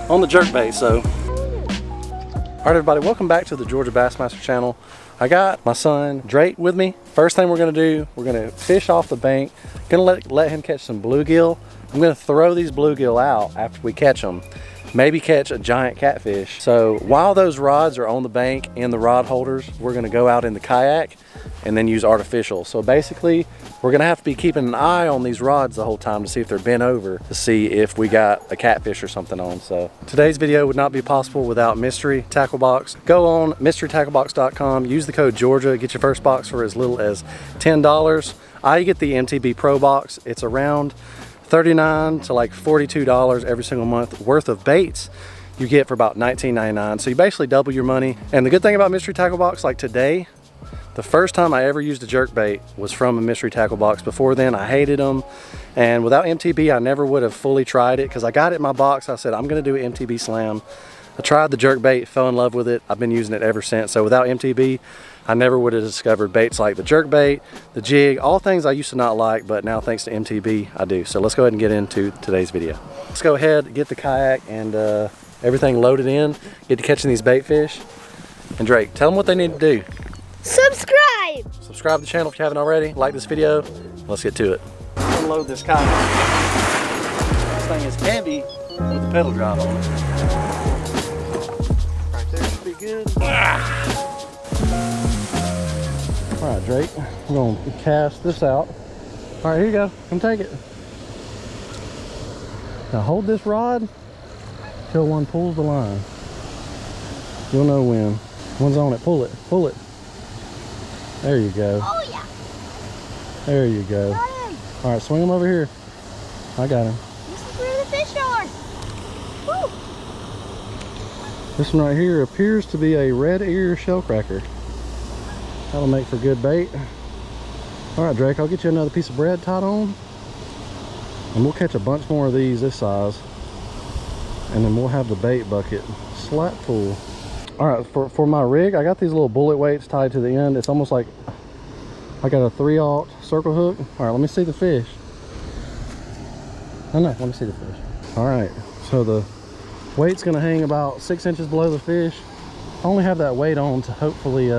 on the jerkbait. So, all right, everybody, welcome back to the Georgia Bassmaster channel. I got my son Drake with me. First thing we're gonna do, we're gonna fish off the bank. Gonna let him catch some bluegill. I'm gonna throw these bluegill out after we catch them. Maybe catch a giant catfish. So while those rods are on the bank in the rod holders, we're gonna go out in the kayak and then use artificial. So basically, we're gonna have to be keeping an eye on these rods the whole time to see if they're bent over, to see if we got a catfish or something on. So today's video would not be possible without Mystery Tackle Box. Go on mysterytacklebox.com, use the code Georgia, get your first box for as little as $10. I get the MTB Pro box. It's around $39 to like $42 every single month worth of baits you get for about $19.99. So you basically double your money. And the good thing about Mystery Tackle Box, like today, the first time I ever used a jerk bait was from a Mystery Tackle Box. Before then, I hated them. And without MTB, I never would have fully tried it because I got it in my box. I said, I'm gonna do an MTB slam. I tried the jerk bait, fell in love with it. I've been using it ever since. So without MTB, I never would have discovered baits like the jerk bait, the jig, all things I used to not like, but now thanks to MTB, I do. So let's go ahead and get into today's video. Let's go ahead, get the kayak and everything loaded in, get to catching these bait fish. And Drake, tell them what they need to do. Subscribe! Subscribe to the channel if you haven't already. Like this video. Let's get to it. Unload this kayak. This thing is heavy with the pedal drive on it. Right there should be good. All right, Drake, we're gonna cast this out. All right, here you go, come take it. Now hold this rod till one pulls the line. You'll know when. One's on it, pull it, pull it. There you go. Oh yeah. There you go. All right, swing him over here. I got him. This is where the fish are. Woo. This one right here appears to be a red ear shellcracker. That'll make for good bait. All right, Drake, I'll get you another piece of bread tied on. And we'll catch a bunch more of these this size. And then we'll have the bait bucket slap full. All right, for my rig, I got these little bullet weights tied to the end. It's almost like I got a 3/0 circle hook. All right, let me see the fish. Oh no, let me see the fish. All right, so the weight's gonna hang about 6 inches below the fish. I only have that weight on to hopefully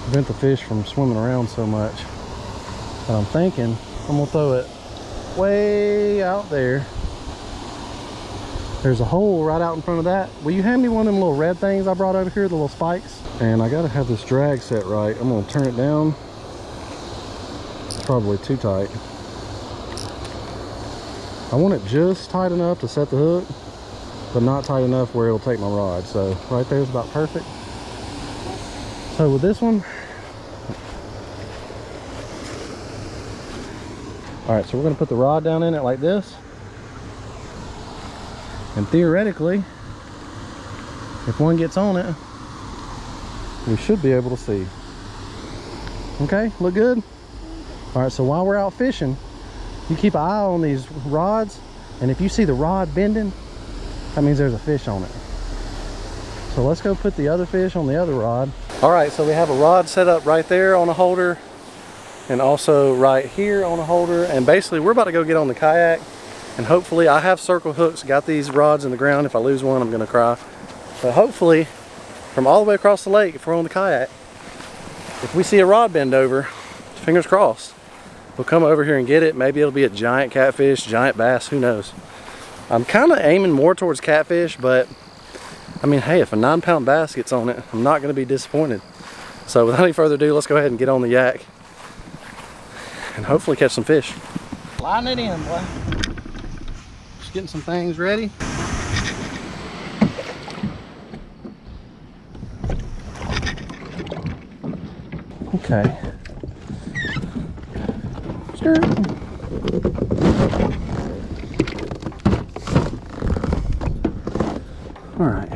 prevent the fish from swimming around so much. But I'm thinking I'm gonna throw it way out there. There's a hole right out in front of that. Will you hand me one of them little red things I brought over here, the little spikes? And I gotta have this drag set right. I'm gonna turn it down. It's probably too tight. I want it just tight enough to set the hook, but not tight enough where it'll take my rod. So right there is about perfect. So with this one, all right, so we're gonna put the rod down in it like this. And theoretically, if one gets on it, we should be able to see. Okay, look good? All right, so while we're out fishing, you keep an eye on these rods, and if you see the rod bending, that means there's a fish on it. So let's go put the other fish on the other rod. All right, so we have a rod set up right there on a holder and also right here on a holder. And basically we're about to go get on the kayak, and hopefully I have circle hooks, got these rods in the ground. If I lose one, I'm gonna cry. But hopefully from all the way across the lake, if we're on the kayak, if we see a rod bend over, fingers crossed, we'll come over here and get it. Maybe it'll be a giant catfish, giant bass, who knows. I'm kind of aiming more towards catfish, but I mean, hey, if a 9-pound bass gets on it, I'm not going to be disappointed. So without any further ado, let's go ahead and get on the yak and hopefully catch some fish. Line it in, boy. Just getting some things ready. Okay. Skirt. All right.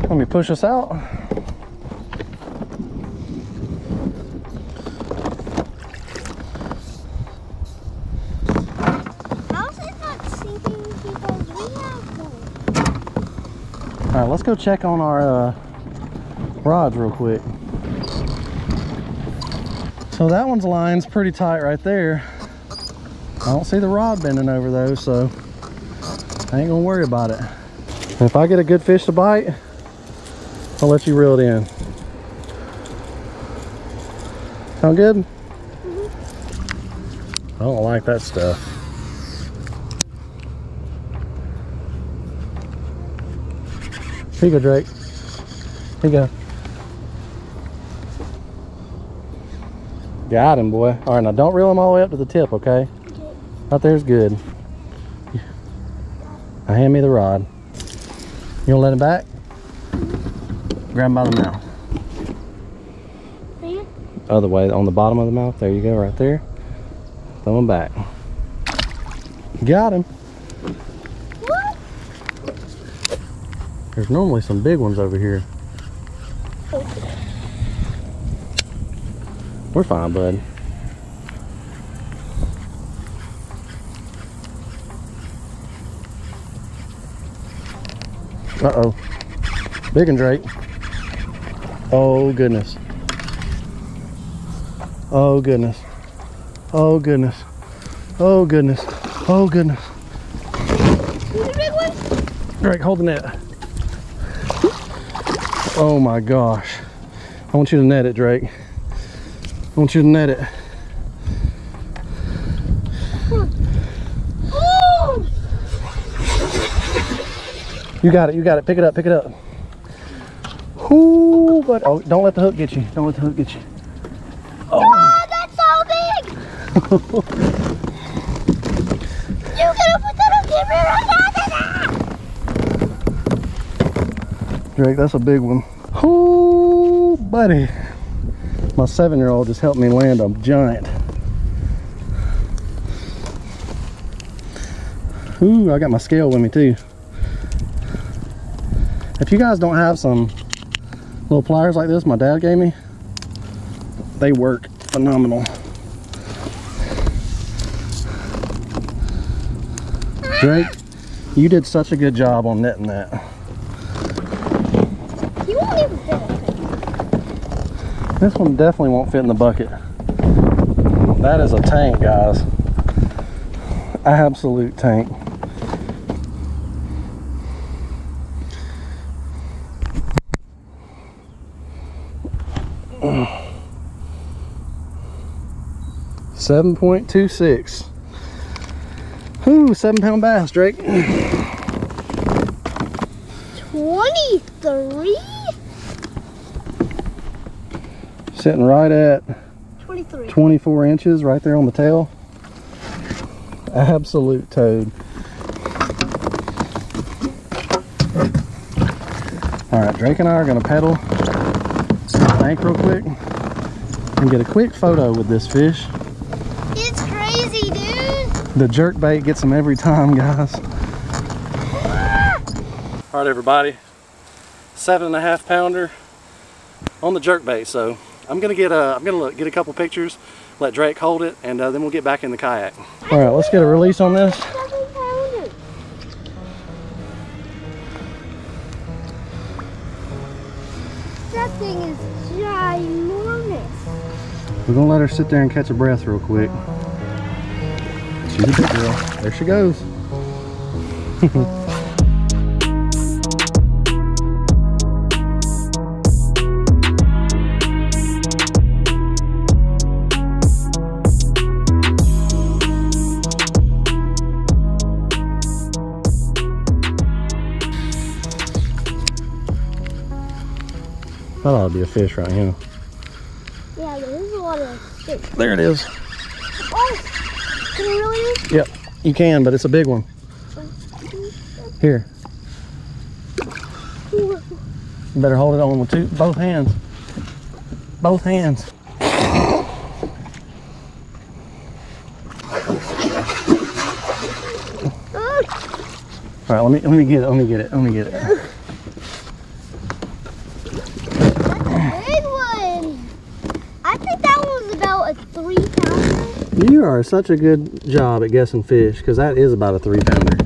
Let me push us out. How's it not sinking because we have one? All right, let's go check on our rods real quick. So that one's line's pretty tight right there. I don't see the rod bending over though, so I ain't gonna worry about it. And if I get a good fish to bite, I'll let you reel it in. Sound good? Mm-hmm. I don't like that stuff. Here you go, Drake. Here you go. Got him, boy. All right, now don't reel him all the way up to the tip, okay? Right there's good. Now hand me the rod. You gonna let him back? Grab him by the mouth. Here? Other way, on the bottom of the mouth. There you go, right there. Throw him back. Got him. What? There's normally some big ones over here. We're fine, bud. Uh-oh. Big one, Drake. Oh, goodness. Oh, goodness. Oh, goodness. Oh, goodness. Oh, goodness. Who's the big one? Drake, hold the net. Oh, my gosh. I want you to net it, Drake. I want you to net it. Oh! You got it, you got it. Pick it up, pick it up. Ooh, but oh, don't let the hook get you. Don't let the hook get you. Oh, that's so big! You're gonna put that on camera right now! Drake, that's a big one. Ooh, buddy. My 7-year-old just helped me land a giant. Ooh, I got my scale with me too. If you guys don't have some little pliers like this my dad gave me, they work phenomenal. Drake, you did such a good job on netting that. You won't even fit it. This one definitely won't fit in the bucket. That is a tank, guys. Absolute tank. $7.26. Ooh, 7-pound bass, Drake. 23? Sitting right at 23. 24 inches right there on the tail. Absolute toad. All right, Drake and I are gonna pedal to the bank real quick and get a quick photo with this fish. It's crazy, dude. The jerk bait gets them every time, guys. All right, everybody, 7.5 pounder on the jerk bait. So I'm gonna get a couple pictures, let Drake hold it, and then we'll get back in the kayak. All right, let's get a release on this. 7 pounders. That thing is ginormous. We're gonna let her sit there and catch a breath real quick. She's a big girl. There she goes. That ought to be a fish right here. Yeah, there's a lot of fish. There it is. Oh, can I really? Yep, you can, but it's a big one. Here. You better hold it on with both hands. Both hands. All right, let me get it. Let me get it. Let me get it. Big one. I think that one was about a 3-pounder. You are such a good job at guessing fish, because that is about a 3-pounder.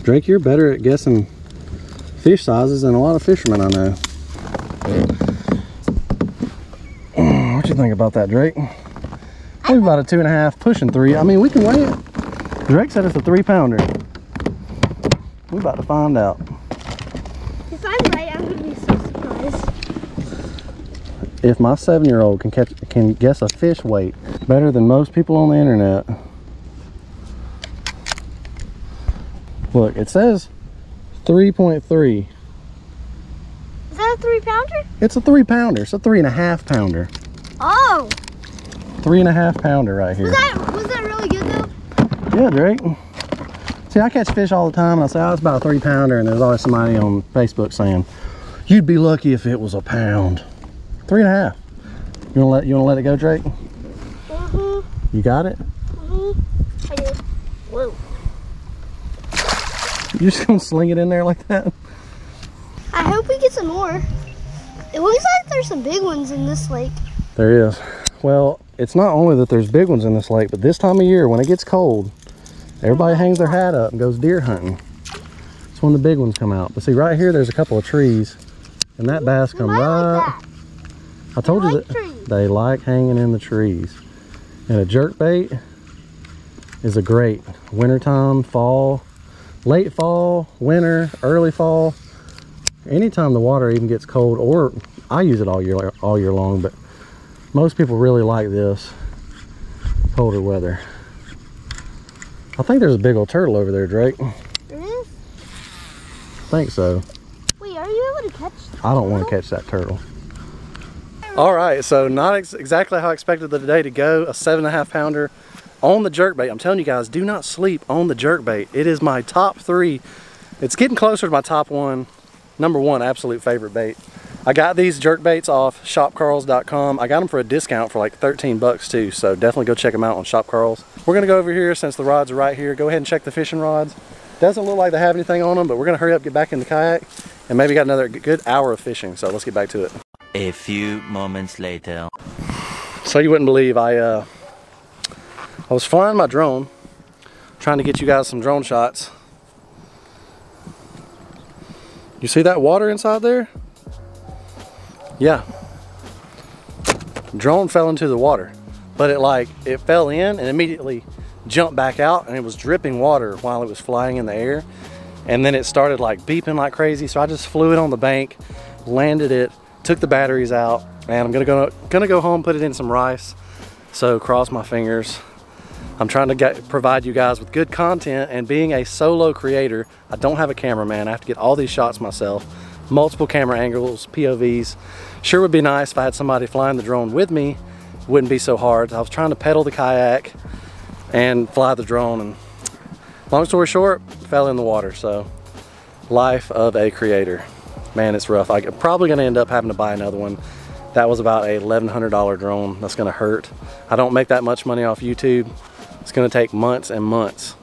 Drake, you're better at guessing fish sizes than a lot of fishermen I know. What you think about that, Drake? I We're about a 2.5, pushing 3. I mean, we can weigh it. Drake said it's a 3-pounder. We're about to find out. If I'm right, I'm gonna be so surprised. If my 7-year-old can guess a fish weight better than most people on the internet. Look, it says 3.3. Is that a 3-pounder? It's a 3-pounder. It's a 3.5-pounder. Oh. 3.5-pounder right here. Was that really good though? Yeah, Drake. See, I catch fish all the time, and I say, oh, it's about a 3-pounder, and there's always somebody on Facebook saying, you'd be lucky if it was a pound. 3.5. You wanna let it go, Drake? Mm-hmm. You got it? Mm-hmm. I did. Whoa. You just gonna sling it in there like that? I hope we get some more. It looks like there's some big ones in this lake. There is. Well, it's not only that there's big ones in this lake, but this time of year when it gets cold, everybody hangs their hat up and goes deer hunting. It's when the big ones come out. But see, right here there's a couple of trees, and that bass come right. I told you that they like hanging in the trees. And a jerkbait is a great wintertime, fall, late fall, winter, early fall. Anytime the water even gets cold, or I use it all year long, but most people really like this colder weather. I think there's a big old turtle over there, Drake. There is? I think so. Wait, are you able to catch the I don't want to catch that turtle. All right, so not exactly how I expected the day to go. A 7.5-pounder on the jerkbait. I'm telling you guys, do not sleep on the jerkbait. It is my top 3. It's getting closer to my top 1, number 1 absolute favorite bait. I got these jerkbaits off shopkarls.com. I got them for a discount for like 13 bucks too, so definitely go check them out on Shop Karls. We're gonna go over here since the rods are right here. Go ahead and check the fishing rods. Doesn't look like they have anything on them, but we're gonna hurry up, get back in the kayak, and maybe got another good hour of fishing, so let's get back to it. A few moments later. So you wouldn't believe, I was flying my drone, trying to get you guys some drone shots. You see that water inside there? Yeah. Drone fell into the water, but it fell in and immediately jumped back out, and it was dripping water while it was flying in the air. And then it started like beeping like crazy, so I just flew it on the bank, landed it, took the batteries out, and I'm gonna go home, put it in some rice. So cross my fingers. I'm trying to provide you guys with good content, and being a solo creator, I don't have a cameraman. I have to get all these shots myself. Multiple camera angles, POVs. Sure would be nice if I had somebody flying the drone with me. It wouldn't be so hard. I was trying to pedal the kayak and fly the drone, and long story short, fell in the water. So life of a creator. Man, it's rough. I'm probably gonna end up having to buy another one. That was about a $1,100 drone. That's gonna hurt. I don't make that much money off YouTube. It's gonna take months and months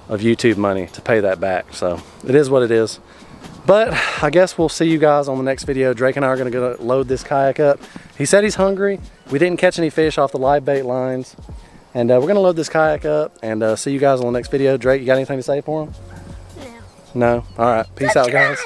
of YouTube money to pay that back. So it is what it is. But I guess we'll see you guys on the next video. Drake and I are gonna go load this kayak up. He said he's hungry. We didn't catch any fish off the live bait lines. And we're gonna load this kayak up and see you guys on the next video. Drake, you got anything to say for him? No. No? All right, peace out, guys.